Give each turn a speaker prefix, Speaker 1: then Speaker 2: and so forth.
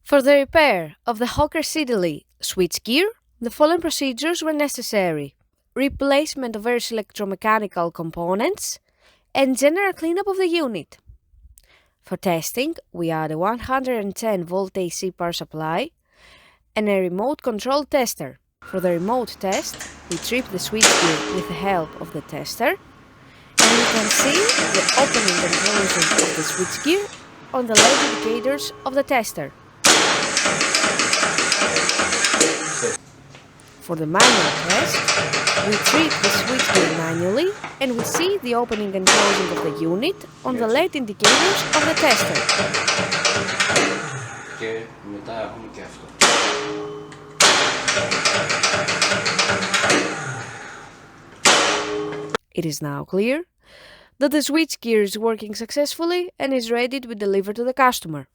Speaker 1: For the repair of the KASSIDIARIS switchgear, the following procedures were necessary: replacement of various electromechanical components and general cleanup of the unit. For testing, we add a 110-volt AC power supply and a remote control tester. For the remote test, we trip the switchgear with the help of the tester, and you can see the opening and closing of the switchgear on the LED indicators of the tester. For the manual test, we treat the switchgear manually and we see the opening and closing of the unit on the LED indicators of the tester.
Speaker 2: Και μετά έχουμε και αυτό.
Speaker 1: It is now clear that the switchgear is working successfully and is ready to be delivered to the customer.